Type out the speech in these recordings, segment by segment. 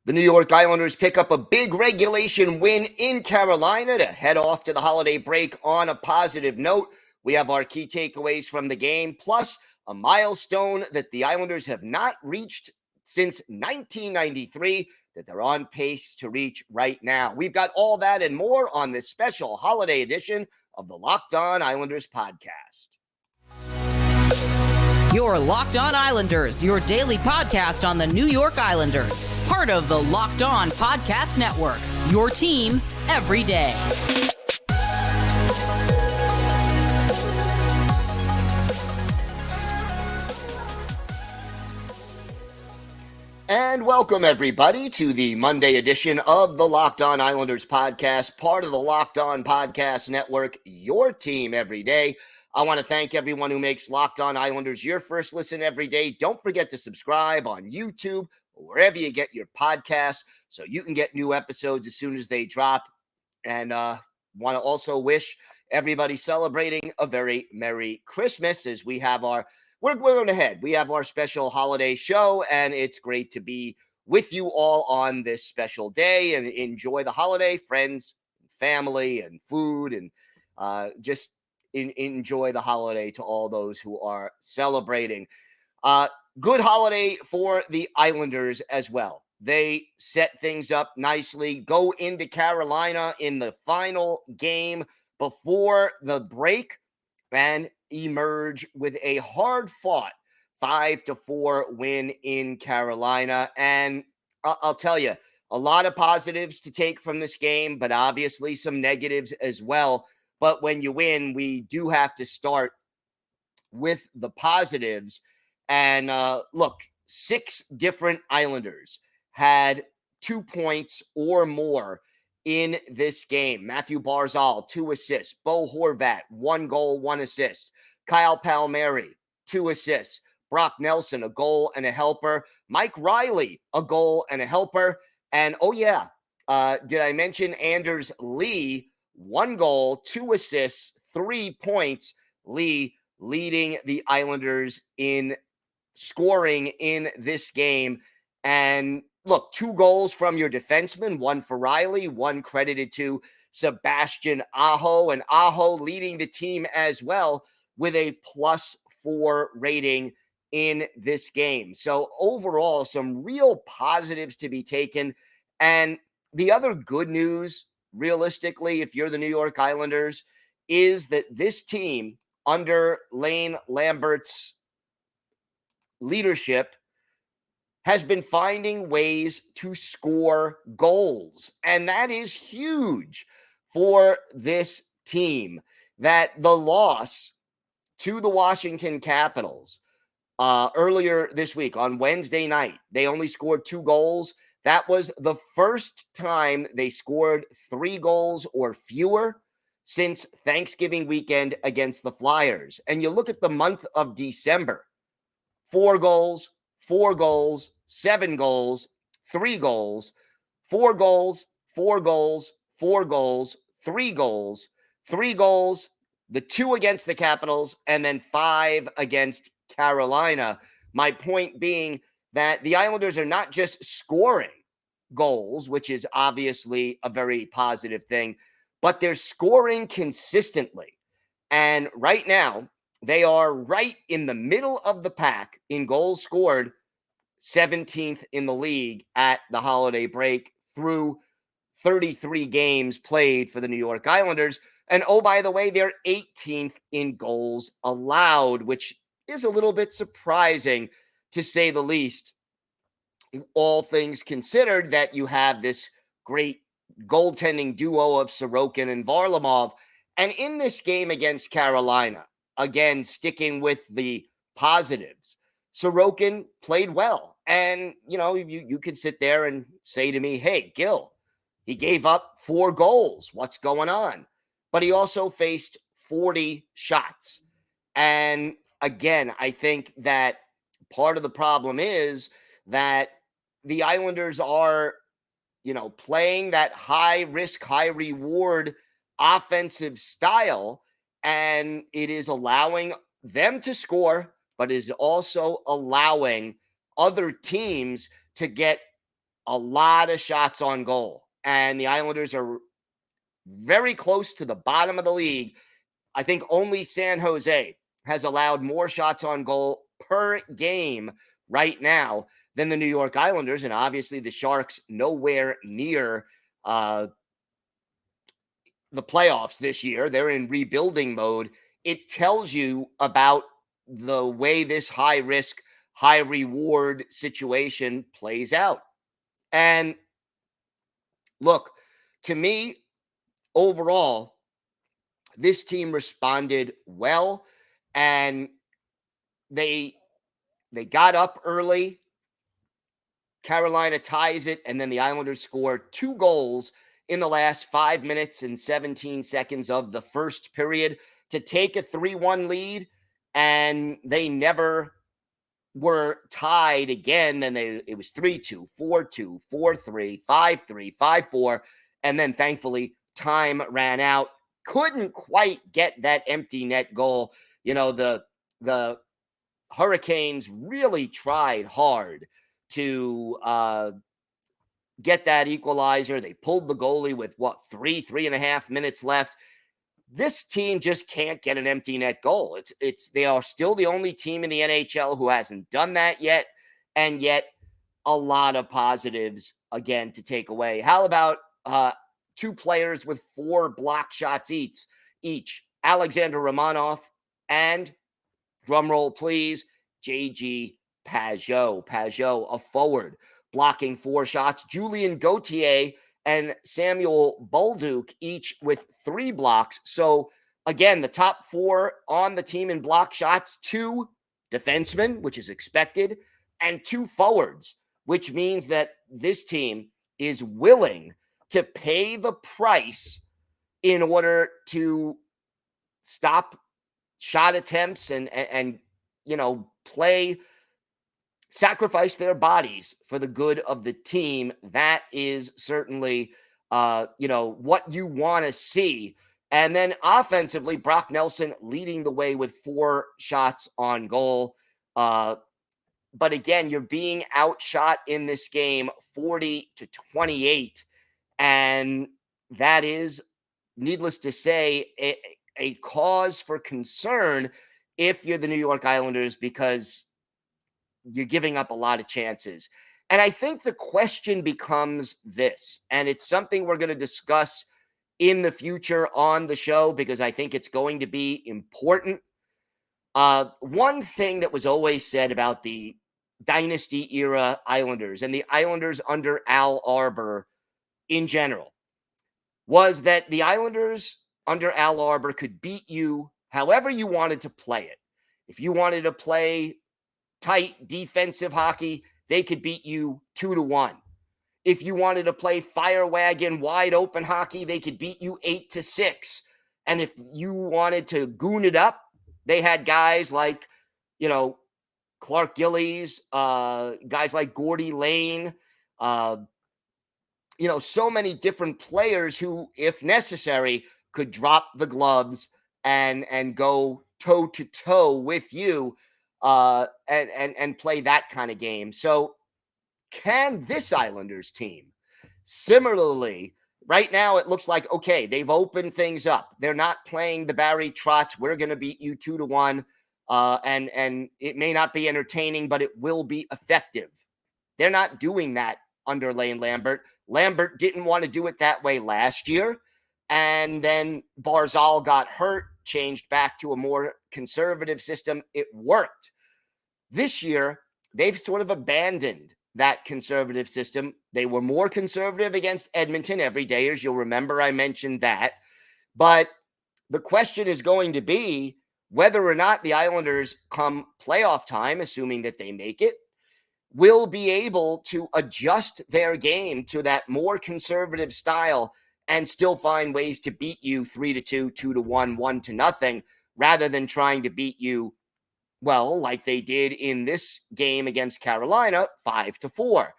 The New York Islanders pick up a big regulation win in Carolina to head off to the holiday break on a positive note. We have our key takeaways from the game, plus a milestone that the Islanders have not reached since 1993 that they're on pace to reach right now. We've got all that and more on this special holiday edition of the Locked On Islanders podcast. Your Locked On Islanders, your daily podcast on the New York Islanders. Part of the Locked On Podcast Network, your team every day. And welcome, everybody, to the Monday edition of the Locked On Islanders podcast, part of the Locked On Podcast Network, your team every day. I want to thank everyone who makes Locked On Islanders your first listen every day. Don't forget to subscribe on YouTube or wherever you get your podcasts so you can get new episodes as soon as they drop. And want to also wish everybody celebrating a very Merry Christmas as we have we're going ahead. We have our special holiday show, and it's great to be with you all on this special day and enjoy the holiday, friends, family, and food, and just enjoy the holiday to all those who are celebrating. Good holiday for the Islanders as well. They set things up nicely, go into Carolina in the final game before the break, and emerge with a hard-fought 5-4 win in Carolina. And I'll tell you, a lot of positives to take from this game, but obviously some negatives as well. But when you win, we do have to start with the positives. And look, 6 different Islanders had 2 points or more in this game. Matthew Barzal, 2 assists. Bo Horvat, 1 goal, 1 assist. Kyle Palmieri, 2 assists. Brock Nelson, a goal and a helper. Mike Riley, a goal and a helper. And, did I mention Anders Lee? 1 goal, 2 assists, 3 points. Lee leading the Islanders in scoring in this game. And look, 2 goals from your defenseman, 1 for Riley, 1 credited to Sebastian Aho, and Aho leading the team as well with a +4 rating in this game. So overall, some real positives to be taken. And the other good news, realistically, if you're the New York Islanders, is that this team under Lane Lambert's leadership has been finding ways to score goals. And that is huge for this team. That the loss to the Washington Capitals earlier this week on Wednesday night, they only scored 2 goals. That was the first time they scored 3 goals or fewer since Thanksgiving weekend against the Flyers. And you look at the month of December, 4 goals, 4 goals, 7 goals, 3 goals, 4 goals, 4 goals, 4 goals, 3 goals, 3 goals, the 2 against the Capitals, and then 5 against Carolina. My point being that the Islanders are not just scoring goals, which is obviously a very positive thing, but they're scoring consistently. And right now, they are right in the middle of the pack in goals scored, 17th in the league at the holiday break through 33 games played for the New York Islanders. And oh, by the way, they're 18th in goals allowed, which is a little bit surprising to say the least. All things considered, that you have this great goaltending duo of Sorokin and Varlamov. And in this game against Carolina, again, sticking with the positives, Sorokin played well. And, you could sit there and say to me, hey, Gil, he gave up 4 goals. What's going on? But he also faced 40 shots. And again, I think that part of the problem is that the Islanders are, playing that high risk, high reward offensive style, and it is allowing them to score, but is also allowing other teams to get a lot of shots on goal. And the Islanders are very close to the bottom of the league. I think only San Jose has allowed more shots on goal per game right now than the New York Islanders. And obviously the Sharks nowhere near the playoffs this year. They're in rebuilding mode. It tells you about the way this high risk, high reward situation plays out. And look, to me, overall, this team responded well, and they got up early. Carolina ties it, and then the Islanders score 2 goals in the last 5 minutes and 17 seconds of the first period to take a 3-1 lead, and they never were tied again. Then it was 3-2, 4-2, 4-3, 5-3, 5-4, and then thankfully time ran out. Couldn't quite get that empty net goal. You know, the Hurricanes really tried hard to get that equalizer. They pulled the goalie with 3.5 minutes left. This team just can't get an empty net goal. They are still the only team in the NHL who hasn't done that yet, and yet a lot of positives again to take away. How about 2 players with 4 block shots each? Alexander Romanov and, drumroll please, JG Pageau. Pageau, a forward, blocking 4 shots. Julien Gauthier and Samuel Bolduc, each with 3 blocks. So, again, the top 4 on the team in block shots: 2 defensemen, which is expected, and 2 forwards, which means that this team is willing to pay the price in order to stop shot attempts and you know, sacrifice their bodies for the good of the team. That is certainly, you know, what you want to see. And then offensively, Brock Nelson leading the way with 4 shots on goal. But again, you're being outshot in this game 40-28. And that is, needless to say, a cause for concern if you're the New York Islanders, because you're giving up a lot of chances. And I think the question becomes this, and it's something we're going to discuss in the future on the show because I think it's going to be important. One thing that was always said about the dynasty era Islanders and the Islanders under Al Arbour in general was that the Islanders under Al Arbour could beat you however you wanted to play it. If you wanted to play tight defensive hockey, they could beat you 2-1. If you wanted to play fire wagon wide open hockey, they could beat you 8-6. And if you wanted to goon it up, they had guys like, you know, Clark Gillies, guys like Gordy Lane, you know, so many different players who, if necessary, could drop the gloves and go toe to toe with you and play that kind of game. So can this Islanders team similarly, right now it looks like, okay, they've opened things up. They're not playing the Barry Trotz, we're going to beat you 2-1. And it may not be entertaining, but it will be effective. They're not doing that under Lane Lambert. Lambert didn't want to do it that way last year. And then Barzal got hurt, changed back to a more conservative system. It worked. This year, they've sort of abandoned that conservative system. They were more conservative against Edmonton every day, as you'll remember I mentioned that. But the question is going to be whether or not the Islanders, come playoff time, assuming that they make it, will be able to adjust their game to that more conservative style and still find ways to beat you 3-2, 2-1, 1-0, rather than trying to beat you, well, like they did in this game against Carolina, 5-4.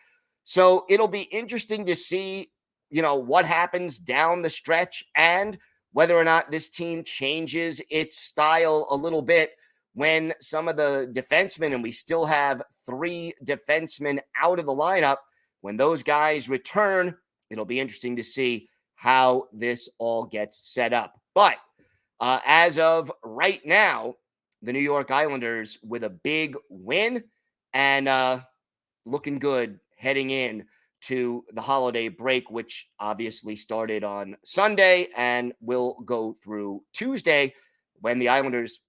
So it'll be interesting to see, you know, what happens down the stretch and whether or not this team changes its style a little bit when some of the defensemen, and we still have 3 defensemen out of the lineup, when those guys return, it'll be interesting to see how this all gets set up. But as of right now, the New York Islanders with a big win and looking good heading in to the holiday break, which obviously started on Sunday and will go through Tuesday when the Islanders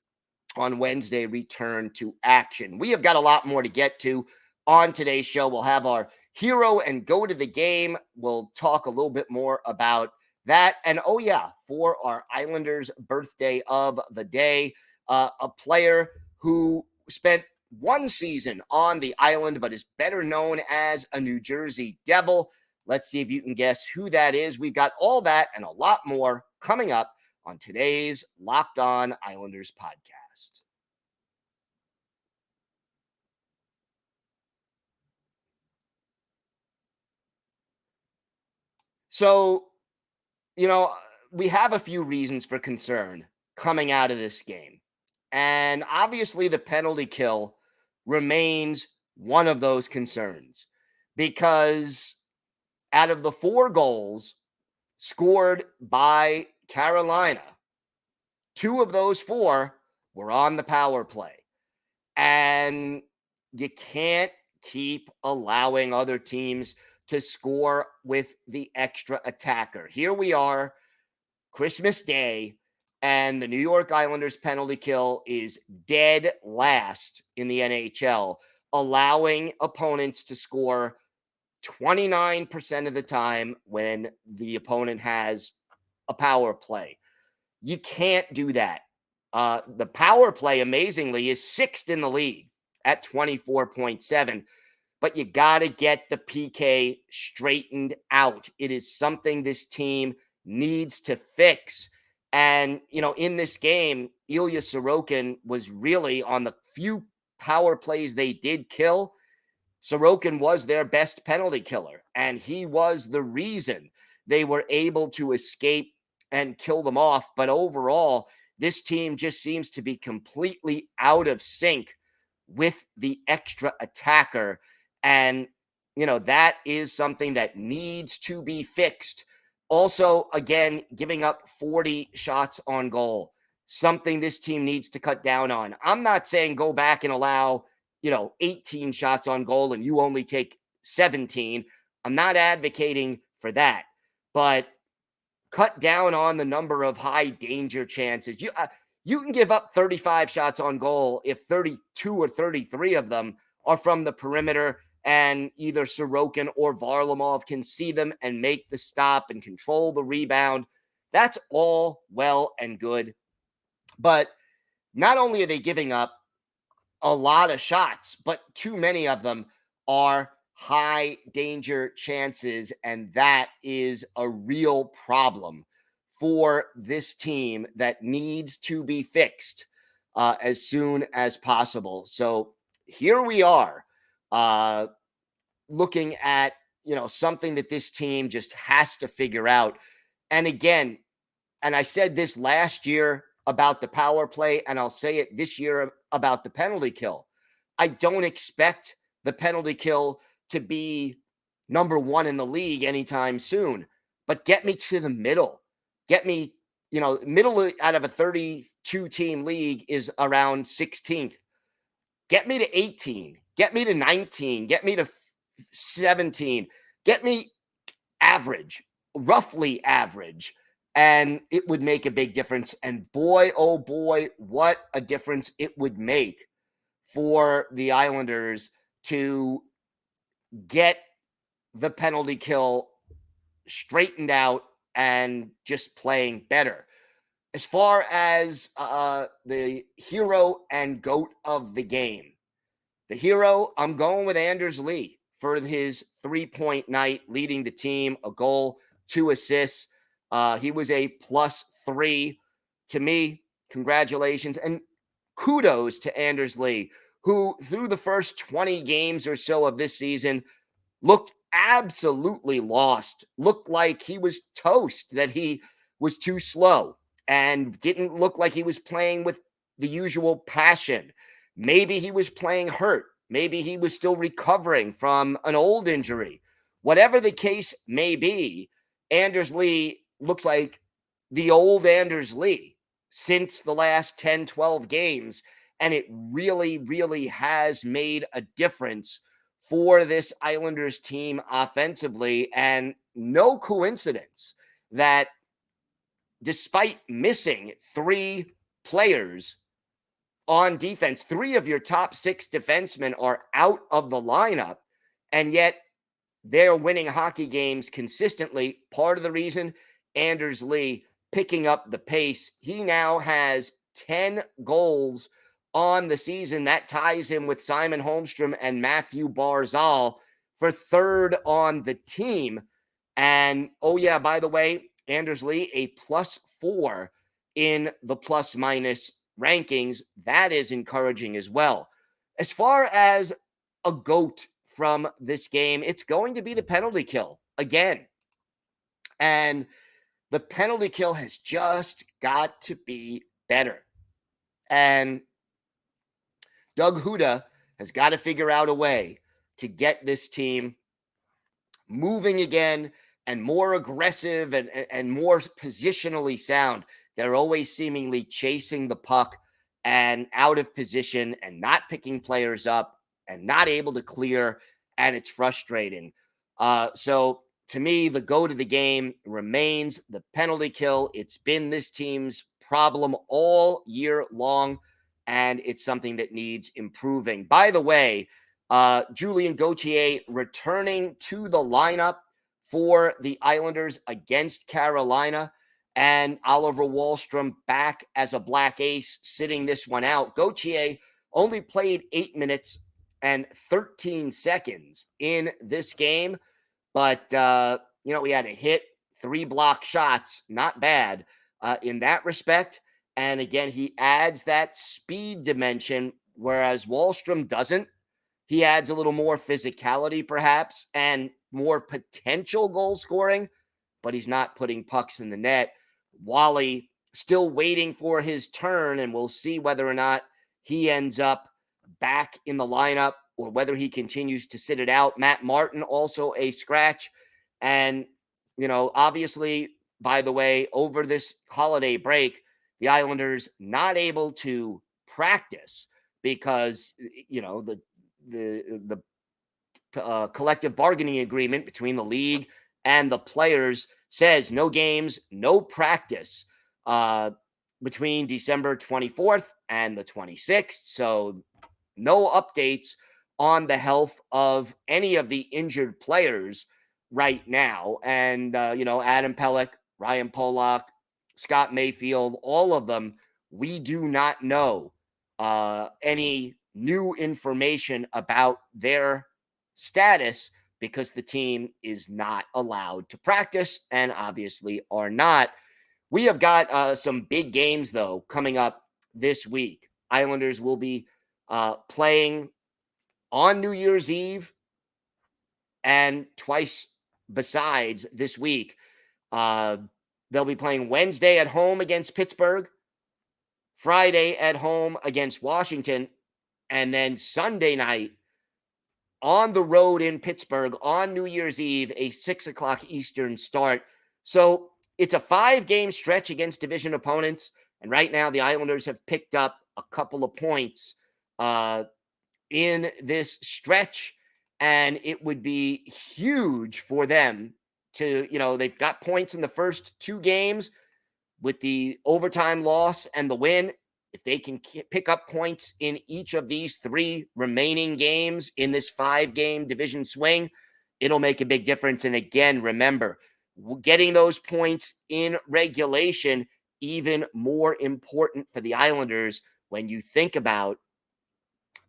on Wednesday return to action. We have got a lot more to get to on today's show. We'll have our hero and go to the game. We'll talk a little bit more about that. And oh yeah, for our Islanders birthday of the day, a player who spent one season on the island, but is better known as a New Jersey Devil. Let's see if you can guess who that is. We've got all that and a lot more coming up on today's Locked On Islanders podcast. So, we have a few reasons for concern coming out of this game. And obviously the penalty kill remains one of those concerns because out of the 4 goals scored by Carolina, 2 of those 4 were on the power play. And you can't keep allowing other teams to score with the extra attacker. Here we are, Christmas Day, and the New York Islanders penalty kill is dead last in the NHL, allowing opponents to score 29% of the time when the opponent has a power play. You can't do that. The power play, amazingly, is 6th in the league at 24.7. But you got to get the PK straightened out. It is something this team needs to fix. And, in this game, Ilya Sorokin was really on the few power plays they did kill. Sorokin was their best penalty killer, and he was the reason they were able to escape and kill them off. But overall, this team just seems to be completely out of sync with the extra attacker. And, that is something that needs to be fixed. Also, again, giving up 40 shots on goal, something this team needs to cut down on. I'm not saying go back and allow, 18 shots on goal and you only take 17. I'm not advocating for that, but cut down on the number of high danger chances. You can give up 35 shots on goal if 32 or 33 of them are from the perimeter and either Sorokin or Varlamov can see them and make the stop and control the rebound. That's all well and good. But not only are they giving up a lot of shots, but too many of them are high danger chances, and that is a real problem for this team that needs to be fixed as soon as possible. So here we are looking at, something that this team just has to figure out. And again, and I said this last year about the power play, and I'll say it this year about the penalty kill. I don't expect the penalty kill to be number 1 in the league anytime soon, but get me to the middle. Get me, middle out of a 32 team league is around 16th. Get me to 18, get me to 19, get me to 17, get me average, roughly average, and it would make a big difference. And boy, oh boy, what a difference it would make for the Islanders to get the penalty kill straightened out and just playing better. As far as the hero and GOAT of the game, the hero, I'm going with Anders Lee for his 3-point night, leading the team, a goal, 2 assists. He was a +3 to me. Congratulations. And kudos to Anders Lee, who through the first 20 games or so of this season looked absolutely lost, looked like he was toast, that he was too slow, and didn't look like he was playing with the usual passion. Maybe he was playing hurt. Maybe he was still recovering from an old injury. whatever the case may be, Anders Lee looks like the old Anders Lee since the last 10, 12 games. And it really, really has made a difference for this Islanders team offensively. And no coincidence that despite missing 3 players on defense, 3 of your top 6 defensemen are out of the lineup, and yet they're winning hockey games consistently. Part of the reason, Anders Lee picking up the pace. He now has 10 goals on the season. That ties him with Simon Holmstrom and Matthew Barzal for 3rd on the team. And, oh yeah, by the way, Anders Lee, a +4 in the plus-minus rankings. That is encouraging as well. As far as a GOAT from this game, it's going to be the penalty kill again. And the penalty kill has just got to be better. And Doug Huda has got to figure out a way to get this team moving again and more aggressive and more positionally sound. They're always seemingly chasing the puck and out of position and not picking players up and not able to clear, and it's frustrating. So to me, the GOAT of the game remains the penalty kill. It's been this team's problem all year long, and it's something that needs improving. By the way, Julien Gauthier returning to the lineup for the Islanders against Carolina, and Oliver Wahlstrom back as a black ace, sitting this one out. Gauthier only played 8 minutes and 13 seconds in this game, but, he had a hit, 3 block shots, not bad in that respect. And again, he adds that speed dimension, whereas Wahlstrom doesn't. He adds a little more physicality, perhaps, and more potential goal scoring, but he's not putting pucks in the net. Wally still waiting for his turn, and we'll see whether or not he ends up back in the lineup or whether he continues to sit it out. Matt Martin also a scratch. And, obviously, by the way, over this holiday break, the Islanders not able to practice because, the collective bargaining agreement between the league and the players says no games, no practice between December 24th and the 26th. So no updates on the health of any of the injured players right now. And, Adam Pelech, Ryan Pollock, Scott Mayfield, all of them, we do not know any new information about their status because the team is not allowed to practice and obviously are not. We have got some big games, though, coming up this week. Islanders will be playing on New Year's Eve and twice besides this week. They'll be playing Wednesday at home against Pittsburgh, Friday at home against Washington, and then Sunday night on the road in Pittsburgh on New Year's Eve, a 6:00 Eastern start. So it's a 5-game stretch against division opponents. And right now the Islanders have picked up a couple of points in this stretch. And it would be huge for them to, they've got points in the first 2 games with the overtime loss and the win. If they can pick up points in each of these 3 remaining games in this 5-game division swing, it'll make a big difference. And again, remember, getting those points in regulation, even more important for the Islanders when you think about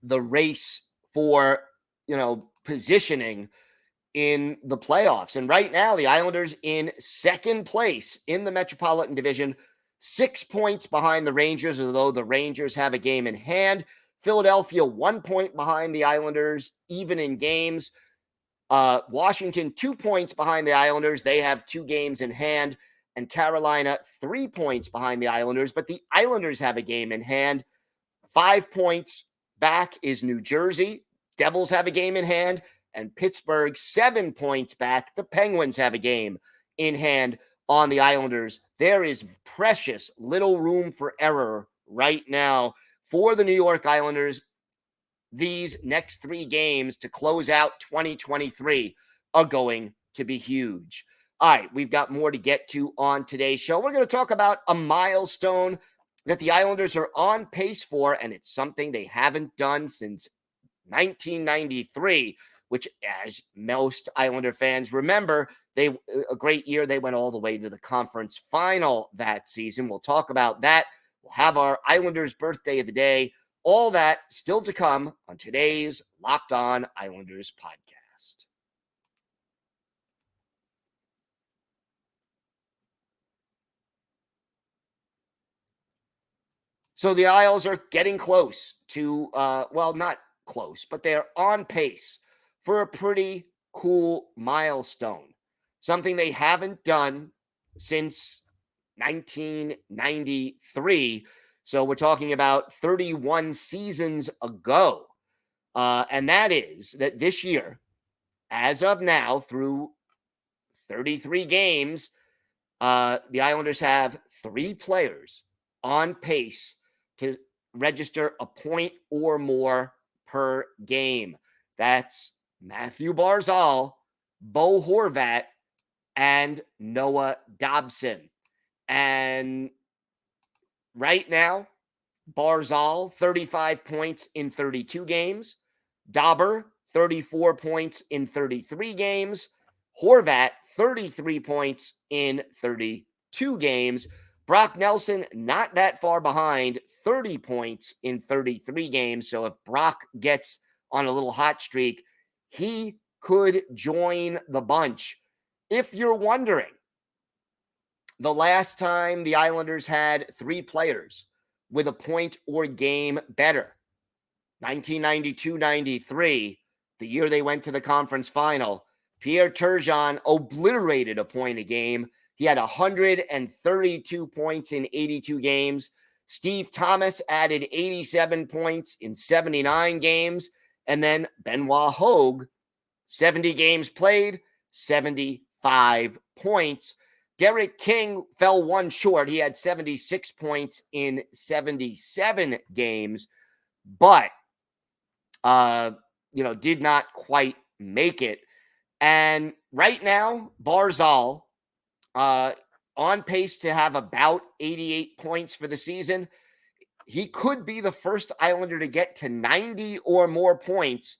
the race for, positioning in the playoffs. And right now, the Islanders in 2nd place in the Metropolitan Division, 6 points behind the Rangers, although the Rangers have a game in hand. Philadelphia 1 point behind the Islanders, even in games. Washington 2 points behind the Islanders. They have 2 games in hand. And Carolina 3 points behind the Islanders, but the Islanders have a game in hand. 5 points back is New Jersey. Devils have a game in hand. and Pittsburgh 7 points back. The Penguins have a game in hand on the Islanders. There is precious little room for error right now for the New York Islanders. These next 3 games to close out 2023 are going to be huge. All right, we've got more to get to on today's show. We're going to talk about a milestone that the Islanders are on pace for, and it's something they haven't done since 1993, which, as most Islander fans remember, a great year. They went all the way to the conference final that season. We'll talk about that. We'll have our Islanders birthday of the day. All that still to come on today's Locked On Islanders podcast. So the Isles are getting close to, well, not close, but they're on pace for a pretty cool milestone. Something they haven't done since 1993. So we're talking about 31 seasons ago. And that is that this year, as of now, through 33 games, the Islanders have 3 players on pace to register a point or more per game. That's Matthew Barzal, Bo Horvat, and Noah Dobson. And right now, Barzal, 35 points in 32 games. Dauber, 34 points in 33 games. Horvat, 33 points in 32 games. Brock Nelson, not that far behind, 30 points in 33 games. So if Brock gets on a little hot streak, he could join the bunch. If you're wondering, the last time the Islanders had 3 players with a point or game better, 1992-93, the year they went to the conference final, Pierre Turgeon obliterated a point a game. He had 132 points in 82 games. Steve Thomas added 87 points in 79 games. And then Benoit Hogue, 70 games played, 75 points. Derek King fell 1 short. He had 76 points in 77 games, but, did not quite make it. And right now, Barzal, on pace to have about 88 points for the season. He could be the first Islander to get to 90 or more points.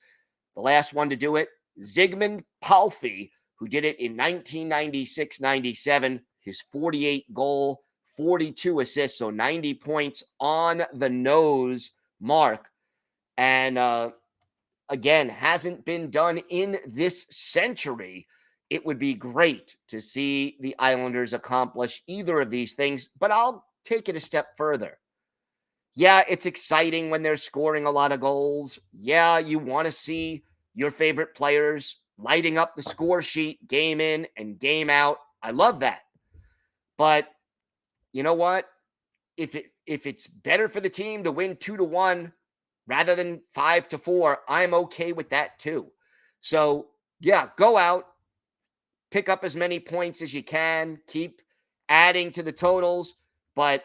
The last one to do it, Zygmunt Palffy, who did it in 1996-97, his 48 goal, 42 assists, so 90 points on the nose mark. And again, hasn't been done in this century. It would be great to see the Islanders accomplish either of these things, but I'll take it a step further. Yeah, it's exciting when they're scoring a lot of goals. Yeah, you want to see your favorite players lighting up the score sheet game in and game out. I love that. But you know what? If it's better for the team to win 2-1 rather than 5-4, I'm okay with that too. So yeah, go out, pick up as many points as you can, keep adding to the totals, but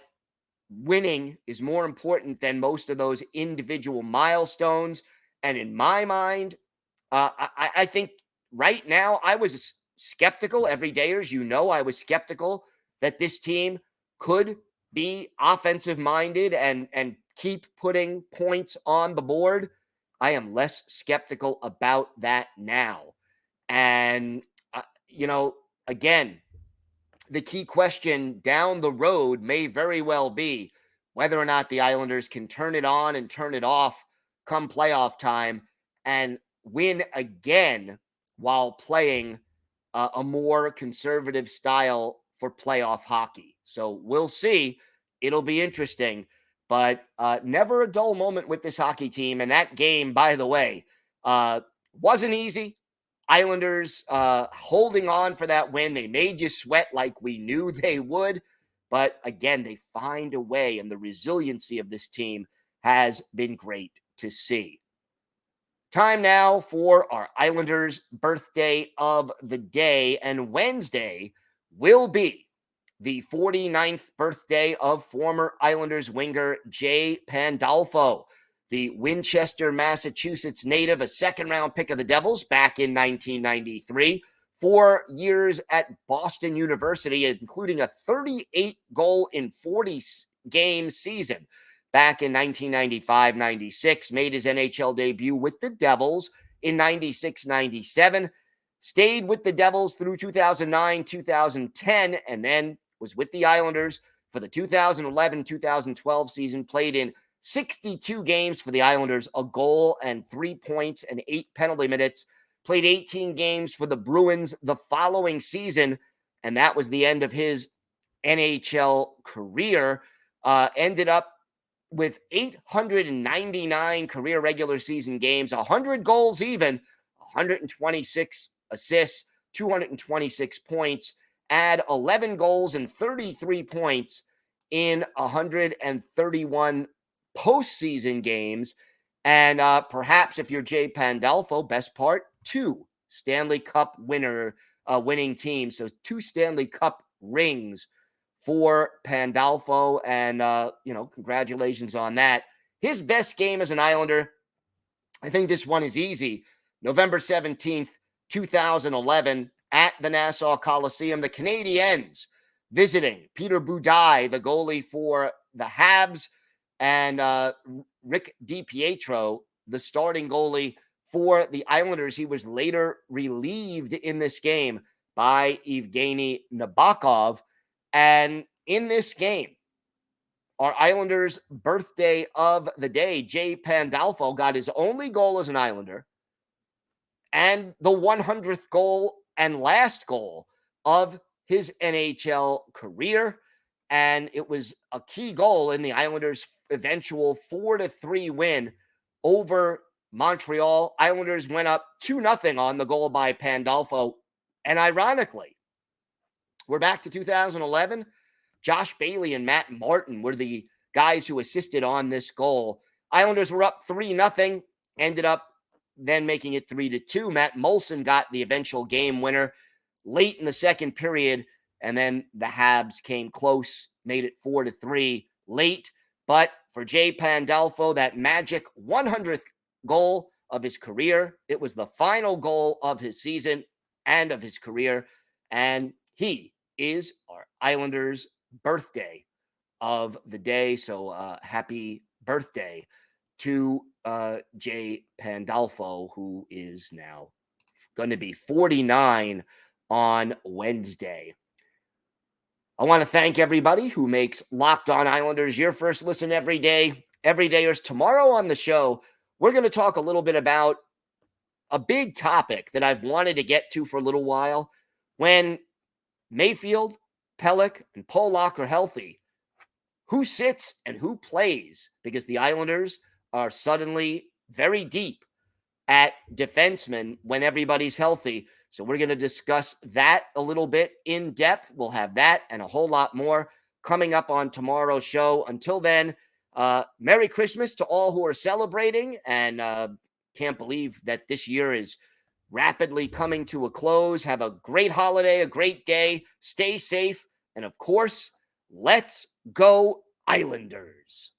winning is more important than most of those individual milestones. And in my mind, I think right now I was skeptical. Every day, as you know, I was skeptical that this team could be offensive minded and keep putting points on the board. I am less skeptical about that now. And, again, the key question down the road may very well be whether or not the Islanders can turn it on and turn it off come playoff time and win again while playing a more conservative style for playoff hockey. So we'll see. It'll be interesting, but never a dull moment with this hockey team. And that game, by the way, wasn't easy. Islanders holding on for that win. They made you sweat like we knew they would. But again, they find a way, and the resiliency of this team has been great to see. Time now for our Islanders birthday of the day, and Wednesday will be the 49th birthday of former Islanders winger Jay Pandolfo, the Winchester, Massachusetts native, a second-round pick of the Devils back in 1993, 4 years at Boston University, including a 38-goal in 40-game season back in 1995-96, made his NHL debut with the Devils in 96-97, stayed with the Devils through 2009-2010, and then was with the Islanders for the 2011-2012 season, played in 62 games for the Islanders, a goal and 3 points and 8 penalty minutes, played 18 games for the Bruins the following season, and that was the end of his NHL career. Ended up with 899 career regular season games, 100 goals even, 126 assists, 226 points, add 11 goals and 33 points in 131 postseason games. And perhaps if you're Jay Pandolfo, best part, 2 Stanley Cup winning teams. So 2 Stanley Cup rings for Pandolfo. And, congratulations on that. His best game as an Islander, I think this one is easy. November 17th, 2011, at the Nassau Coliseum, the Canadiens visiting Peter Budaj, the goalie for the Habs, and Rick DiPietro, the starting goalie for the Islanders. He was later relieved in this game by Evgeny Nabokov. And in this game, our Islanders' birthday of the day, Jay Pandolfo got his only goal as an Islander and the 100th goal and last goal of his NHL career. And it was a key goal in the Islanders' eventual 4-3 win over Montreal. Islanders went up 2-0 on the goal by Pandolfo. And ironically, we're back to 2011. Josh Bailey and Matt Martin were the guys who assisted on this goal. Islanders were up 3-0, ended up then making it 3-2. Matt Molson got the eventual game winner late in the second period, and then the Habs came close, made it 4-3 late. But for Jay Pandolfo, that magic 100th goal of his career, it was the final goal of his season and of his career, and he is our Islanders' birthday of the day. So happy birthday to Jay Pandolfo, who is now going to be 49 on Wednesday. I want to thank everybody who makes Locked On Islanders your first listen every day. Everydayers, tomorrow on the show, we're going to talk a little bit about a big topic that I've wanted to get to for a little while. When Mayfield, Pelech, and Polak are healthy, who sits and who plays? Because the Islanders are suddenly very deep at defensemen when everybody's healthy. So we're going to discuss that a little bit in depth. We'll have that and a whole lot more coming up on tomorrow's show. Until then, Merry Christmas to all who are celebrating, and can't believe that this year is rapidly coming to a close. Have a great holiday, a great day. Stay safe. And of course, let's go Islanders.